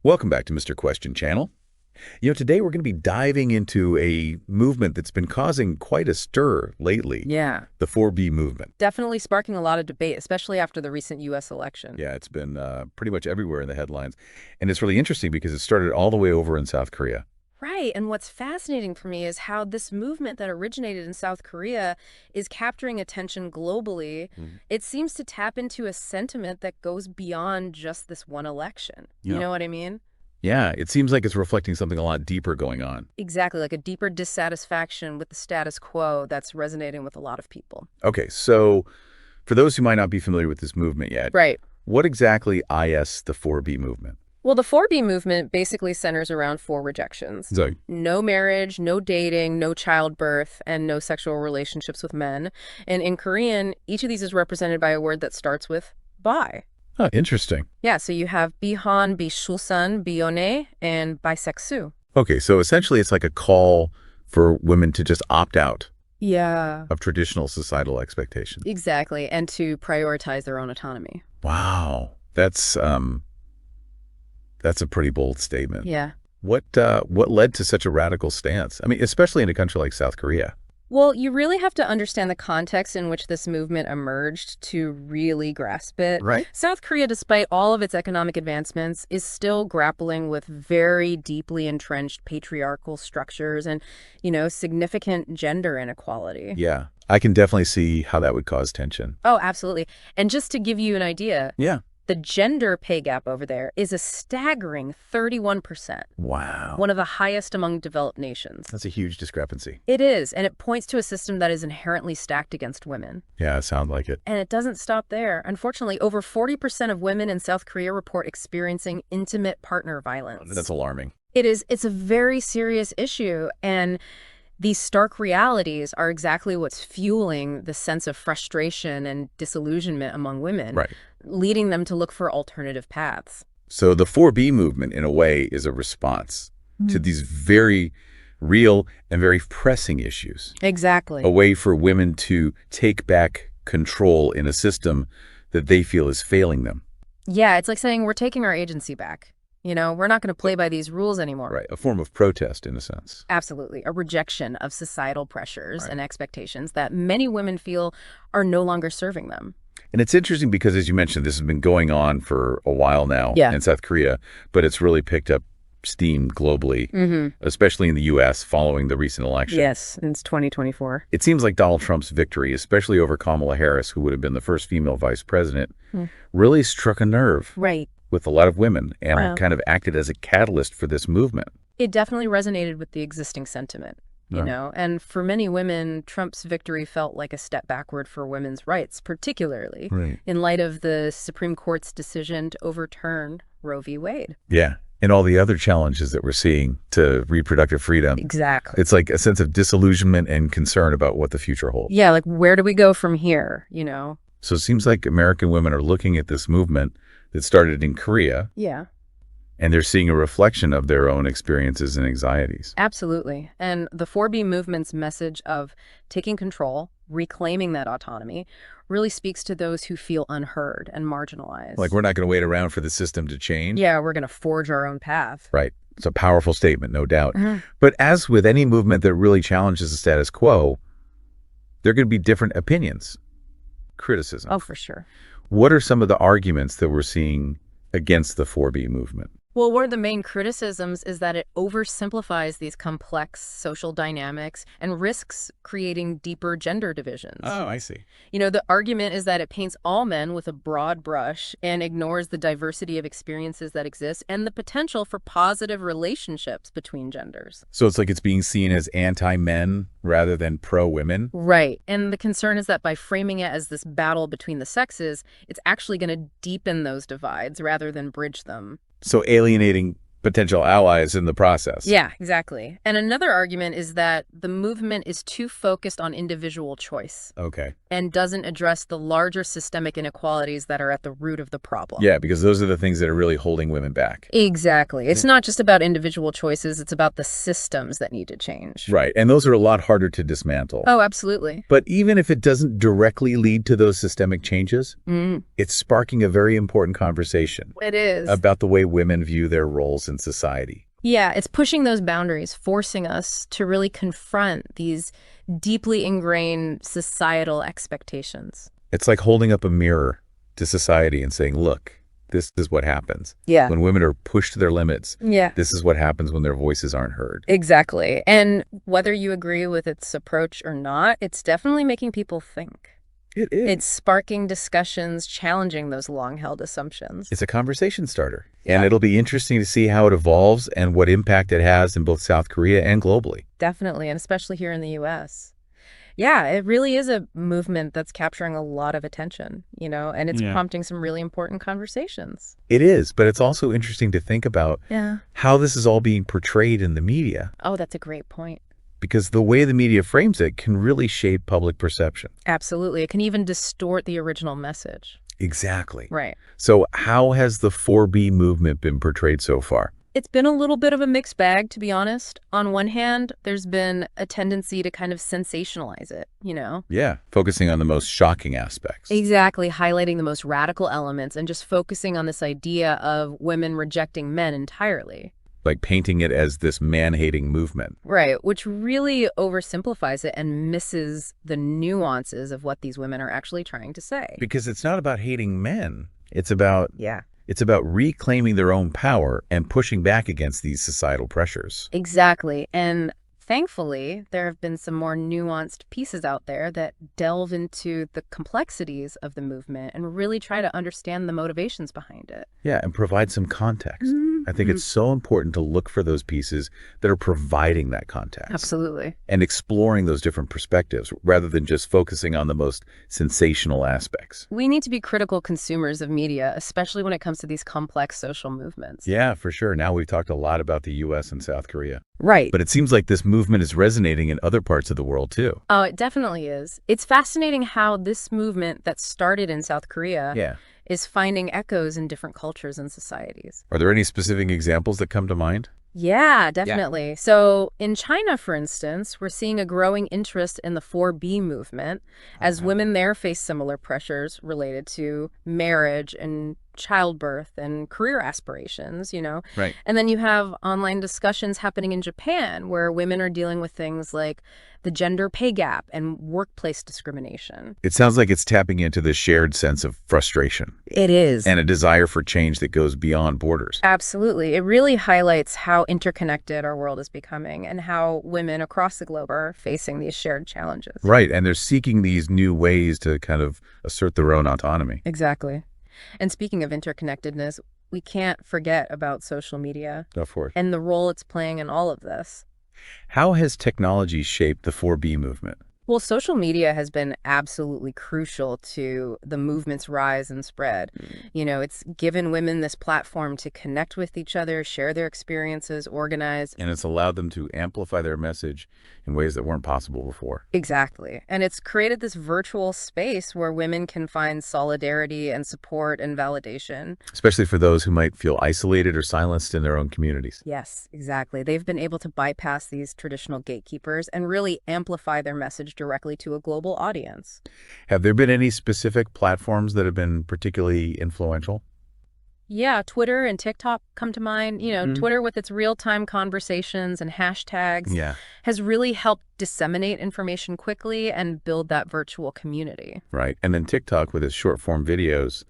Welcome back to Mr. Question Channel. Today we're going to be diving into a movement that's been causing quite a stir lately, Yeah, the 4B movement. definitely sparking a lot of debate, especially after the recent U.S. election. Yeah, it's been pretty much everywhere in the headlines. And it's really interesting because it started all the way over in South Korea. Right, and what's fascinating for me is how this movement that originated in South Korea is capturing attention globally. Mhm. It seems to tap into a sentiment that goes beyond just this one election. You Yeah. know what I mean? Yeah, it seems like it's reflecting something a lot deeper going on. Exactly, like a deeper dissatisfaction with the status quo that's resonating with a lot of people. Okay, so for those who might not be familiar with this movement yet, Right. what exactly is the 4B movement? Well, the 4B movement basically centers around four rejections. So, No marriage, no dating, no childbirth, and no sexual relationships with men. And in Korean, each of these is represented by a word that starts with bi. interesting. Yeah, so you have bihan, bishulsan, bione, and bisexu. Okay, so essentially it's like a call for women to just opt out Yeah. of traditional societal expectations. Exactly, and to prioritize their own autonomy. Wow. That's a pretty bold statement. Yeah. What led to such a radical stance? I mean, especially in a country like South Korea. Well, you really have to understand the context in which this movement emerged to really grasp it. Right. South Korea, despite all of its economic advancements, is still grappling with very deeply entrenched patriarchal structures and, significant gender inequality. Yeah. I can definitely see how that would cause tension. Oh, absolutely. And just to give you an idea, Yeah. the gender pay gap over there is a staggering 31%, Wow. one of the highest among developed nations. That's a huge discrepancy. It is, and it points to a system that is inherently stacked against women. Yeah, it sounds like it. And it doesn't stop there. Unfortunately, over 40% of women in South Korea report experiencing intimate partner violence. That's alarming. It's a very serious issue, and these stark realities are exactly what's fueling the sense of frustration and disillusionment among women, Right. leading them to look for alternative paths. So the 4B movement, in a way, is a response to these very real and very pressing issues. Exactly. A way for women to take back control in a system that they feel is failing them. Yeah, it's like saying we're taking our agency back. We're not going to play by these rules anymore. Right. A form of protest, in a sense. Absolutely. A rejection of societal pressures Right. and expectations that many women feel are no longer serving them. And it's interesting because, as you mentioned, this has been going on for a while now Yeah. in South Korea, but it's really picked up steam globally, especially in the U.S. following the recent election. Yes, and it's 2024. It seems like Donald Trump's victory, especially over Kamala Harris, who would have been the first female vice president, really struck a nerve Right. with a lot of women and Wow. kind of acted as a catalyst for this movement. It definitely resonated with the existing sentiment, Yeah. and for many women, Trump's victory felt like a step backward for women's rights, particularly Right. in light of the Supreme Court's decision to overturn Roe v. Wade. Yeah. And all the other challenges that we're seeing to reproductive freedom. Exactly. It's like a sense of disillusionment and concern about what the future holds. Yeah, like where do we go from here, So it seems like American women are looking at this movement that started in Korea, Yeah. and they're seeing a reflection of their own experiences and anxieties. Absolutely. And the 4B movement's message of taking control, reclaiming that autonomy, really speaks to those who feel unheard and marginalized. Like, we're not going to wait around for the system to change. Yeah, we're going to forge our own path. Right. It's a powerful statement, no doubt. Mhm. But as with any movement that really challenges the status quo, there are going to be different opinions, criticism. Oh, for sure. What are some of the arguments that we're seeing against the 4B movement? Well, one of the main criticisms is that it oversimplifies these complex social dynamics and risks creating deeper gender divisions. I see. The argument is that it paints all men with a broad brush and ignores the diversity of experiences that exist and the potential for positive relationships between genders. So it's like it's being seen as anti-men rather than pro-women? Right. And the concern is that by framing it as this battle between the sexes, it's actually going to deepen those divides rather than bridge them. So alienating Potential allies in the process. Yeah, exactly. And another argument is that the movement is too focused on individual choice Okay. and doesn't address the larger systemic inequalities that are at the root of the problem. Yeah, because those are the things that are really holding women back. Exactly. It's not just about individual choices, it's about the systems that need to change. Right, and those are a lot harder to dismantle. Oh, absolutely. But even if it doesn't directly lead to those systemic changes, it's sparking a very important conversation It is. about the way women view their roles in society. Yeah, it's pushing those boundaries, forcing us to really confront these deeply ingrained societal expectations. It's like holding up a mirror to society and saying, look, this is what happens. Yeah. When women are pushed to their limits, Yeah. this is what happens when their voices aren't heard. Exactly. And whether you agree with its approach or not, it's definitely making people think. It is. It's sparking discussions, challenging those long-held assumptions. It's a conversation starter. And it'll be interesting to see how it evolves and what impact it has in both South Korea and globally. Definitely, and especially here in the U.S. Yeah, it really is a movement that's capturing a lot of attention, and it's prompting some really important conversations. It is, but it's also interesting to think about how this is all being portrayed in the media. Oh, that's a great point. Because the way the media frames it can really shape public perception. Absolutely. It can even distort the original message. Exactly. Right. So how has the 4B movement been portrayed so far? It's been a little bit of a mixed bag, to be honest. On one hand, there's been a tendency to kind of sensationalize it, Yeah, focusing on the most shocking aspects. Exactly, highlighting the most radical elements and just focusing on this idea of women rejecting men entirely. Like painting it as this man-hating movement. Right, which really oversimplifies it and misses the nuances of what these women are actually trying to say. Because it's not about hating men. It's about reclaiming their own power and pushing back against these societal pressures. Exactly. And thankfully, there have been some more nuanced pieces out there that delve into the complexities of the movement and really try to understand the motivations behind it. Yeah, and provide some context. I think it's so important to look for those pieces that are providing that context. Absolutely. And exploring those different perspectives rather than just focusing on the most sensational aspects. We need to be critical consumers of media, especially when it comes to these complex social movements. Yeah, for sure. Now we've talked a lot about the U.S. and South Korea. Right. But it seems like this movement is resonating in other parts of the world, too. Oh, it definitely is. It's fascinating how this movement that started in South Korea is finding echoes in different cultures and societies. Are there any specific examples that come to mind? Yeah, definitely. So in China, for instance, we're seeing a growing interest in the 4B movement as women there face similar pressures related to marriage and childbirth and career aspirations, Right. And then you have online discussions happening in Japan where women are dealing with things like the gender pay gap and workplace discrimination. It sounds like it's tapping into the shared sense of frustration. It is. And a desire for change that goes beyond borders. Absolutely. It really highlights how interconnected our world is becoming and how women across the globe are facing these shared challenges. Right. And they're seeking these new ways to kind of assert their own autonomy. Exactly. And speaking of interconnectedness, we can't forget about social media Of course. and the role it's playing in all of this. How has technology shaped the 4B movement? Well, social media has been absolutely crucial to the movement's rise and spread. It's given women this platform to connect with each other, share their experiences, organize. And it's allowed them to amplify their message in ways that weren't possible before. Exactly. And it's created this virtual space where women can find solidarity and support and validation. Especially for those who might feel isolated or silenced in their own communities. Yes, exactly. They've been able to bypass these traditional gatekeepers and really amplify their message directly to a global audience. Have there been any specific platforms that have been particularly influential? Yeah, Twitter and TikTok come to mind. Twitter with its real-time conversations and hashtags has really helped disseminate information quickly and build that virtual community. Right. And then TikTok with its short-form videos,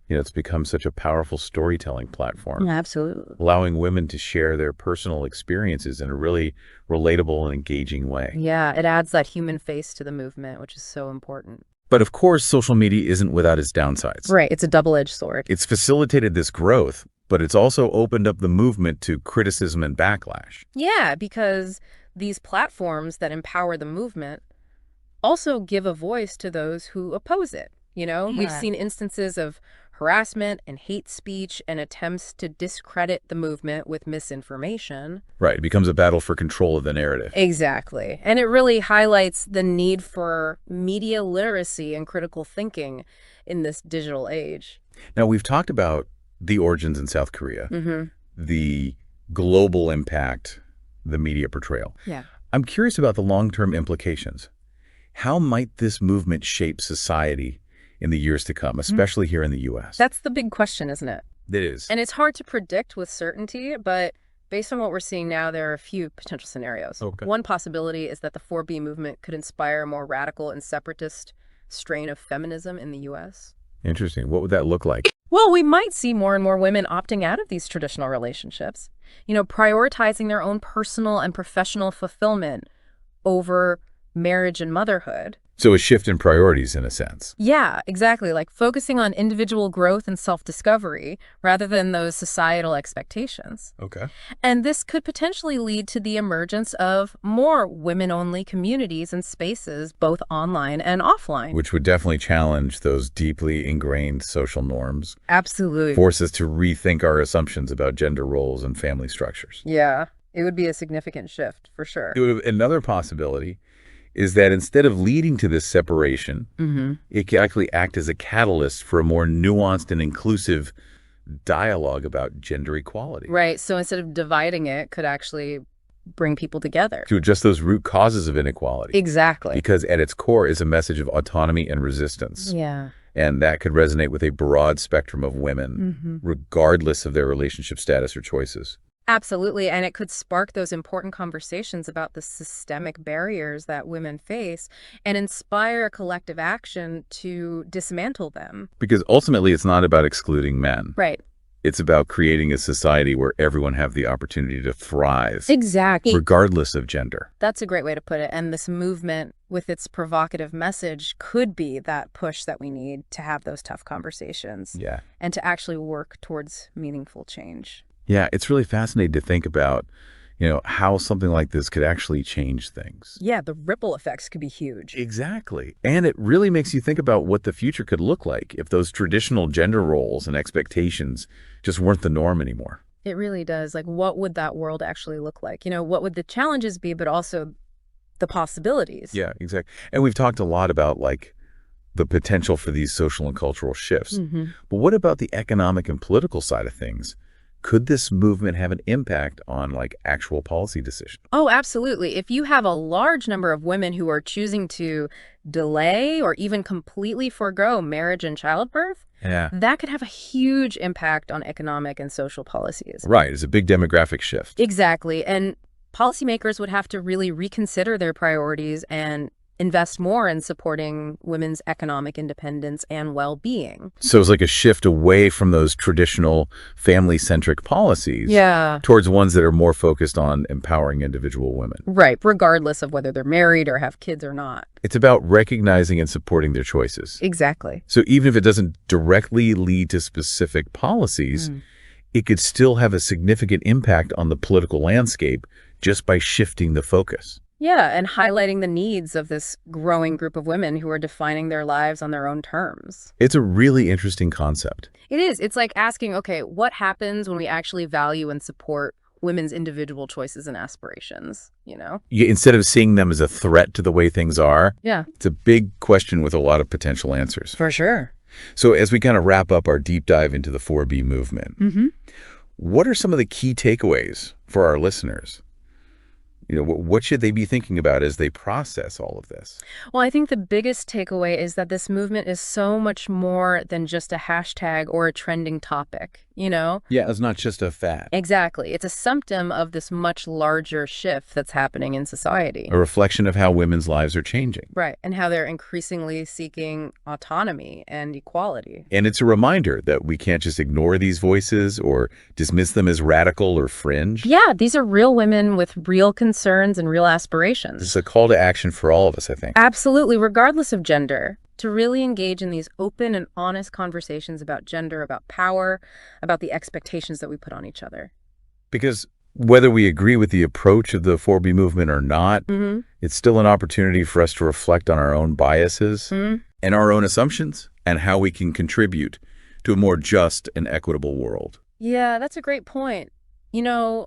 it's become such a powerful storytelling platform. Absolutely. Allowing women to share their personal experiences in a really relatable and engaging way. Yeah, it adds that human face to the movement, which is so important. But of course, social media isn't without its downsides. Right, it's a double-edged sword. It's facilitated this growth, but it's also opened up the movement to criticism and backlash. Yeah, because these platforms that empower the movement also give a voice to those who oppose it. We've seen instances of harassment and hate speech and attempts to discredit the movement with misinformation. Right. It becomes a battle for control of the narrative. Exactly. And it really highlights the need for media literacy and critical thinking in this digital age. Now, we've talked about the origins in South Korea, the global impact, the media portrayal. Yeah. I'm curious about the long-term implications. How might this movement shape society in the years to come, especially here in the U.S.? That's the big question, isn't it? It is. And it's hard to predict with certainty, but based on what we're seeing now, there are a few potential scenarios. Okay. One possibility is that the 4B movement could inspire a more radical and separatist strain of feminism in the U.S. Interesting. What would that look like? Well, we might see more and more women opting out of these traditional relationships, prioritizing their own personal and professional fulfillment over marriage and motherhood. So a shift in priorities, in a sense. Yeah, exactly. Like focusing on individual growth and self-discovery rather than those societal expectations. Okay. And this could potentially lead to the emergence of more women-only communities and spaces, both online and offline. Which would definitely challenge those deeply ingrained social norms. Absolutely. Force us to rethink our assumptions about gender roles and family structures. Yeah, it would be a significant shift, for sure. Another possibility is that instead of leading to this separation, it can actually act as a catalyst for a more nuanced and inclusive dialogue about gender equality. Right. So instead of dividing it, could actually bring people together. To address those root causes of inequality. Exactly. Because at its core is a message of autonomy and resistance. Yeah. And that could resonate with a broad spectrum of women, regardless of their relationship status or choices. Absolutely. And it could spark those important conversations about the systemic barriers that women face and inspire collective action to dismantle them. Because ultimately, it's not about excluding men. Right. It's about creating a society where everyone have the opportunity to thrive. Exactly. Regardless of gender. That's a great way to put it. And this movement, with its provocative message, could be that push that we need to have those tough conversations. Yeah. And to actually work towards meaningful change. Yeah, it's really fascinating to think about, how something like this could actually change things. Yeah, the ripple effects could be huge. Exactly. And it really makes you think about what the future could look like if those traditional gender roles and expectations just weren't the norm anymore. It really does. Like, what would that world actually look like? What would the challenges be, but also the possibilities? Yeah, exactly. And we've talked a lot about, the potential for these social and cultural shifts. But what about the economic and political side of things? Could this movement have an impact on actual policy decisions? Oh, absolutely. If you have a large number of women who are choosing to delay or even completely forego marriage and childbirth, that could have a huge impact on economic and social policies. Right. It's a big demographic shift. Exactly. And policymakers would have to really reconsider their priorities and invest more in supporting women's economic independence and well-being. So it's like a shift away from those traditional family-centric policies towards ones that are more focused on empowering individual women. Right, regardless of whether they're married or have kids or not. It's about recognizing and supporting their choices. Exactly. So even if it doesn't directly lead to specific policies, it could still have a significant impact on the political landscape just by shifting the focus. Yeah, and highlighting the needs of this growing group of women who are defining their lives on their own terms. It's a really interesting concept. It is. It's like asking, okay, what happens when we actually value and support women's individual choices and aspirations, Instead of seeing them as a threat to the way things are, it's a big question with a lot of potential answers. For sure. So as we kind of wrap up our deep dive into the 4B movement, what are some of the key takeaways for our listeners? What should they be thinking about as they process all of this? Well, I think the biggest takeaway is that this movement is so much more than just a hashtag or a trending topic, Yeah, it's not just a fad. Exactly. It's a symptom of this much larger shift that's happening in society. A reflection of how women's lives are changing. Right, and how they're increasingly seeking autonomy and equality. And it's a reminder that we can't just ignore these voices or dismiss them as radical or fringe. Yeah, these are real women with real concerns and real aspirations. It's a call to action for all of us, I think. Absolutely, regardless of gender. To really engage in these open and honest conversations about gender, about power, about the expectations that we put on each other. Because whether we agree with the approach of the 4B movement or not, it's still an opportunity for us to reflect on our own biases and our own assumptions and how we can contribute to a more just and equitable world. Yeah, that's a great point. You know,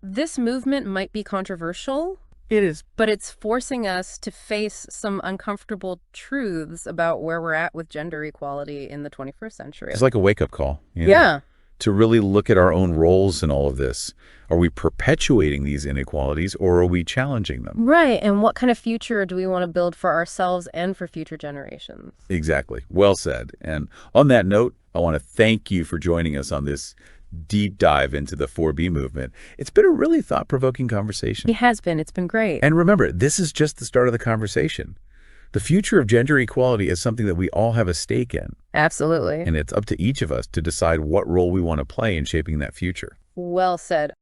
this movement might be controversial. It is. But it's forcing us to face some uncomfortable truths about where we're at with gender equality in the 21st century. It's like a wake-up call. Yeah. To really look at our own roles in all of this. Are we perpetuating these inequalities, or are we challenging them? Right. And what kind of future do we want to build for ourselves and for future generations? Exactly. Well said. And on that note, I want to thank you for joining us on this deep dive into the 4B movement. It's been a really thought-provoking conversation. It has been. It's been great. And remember, this is just the start of the conversation. The future of gender equality is something that we all have a stake in. Absolutely. And it's up to each of us to decide what role we want to play in shaping that future. Well said.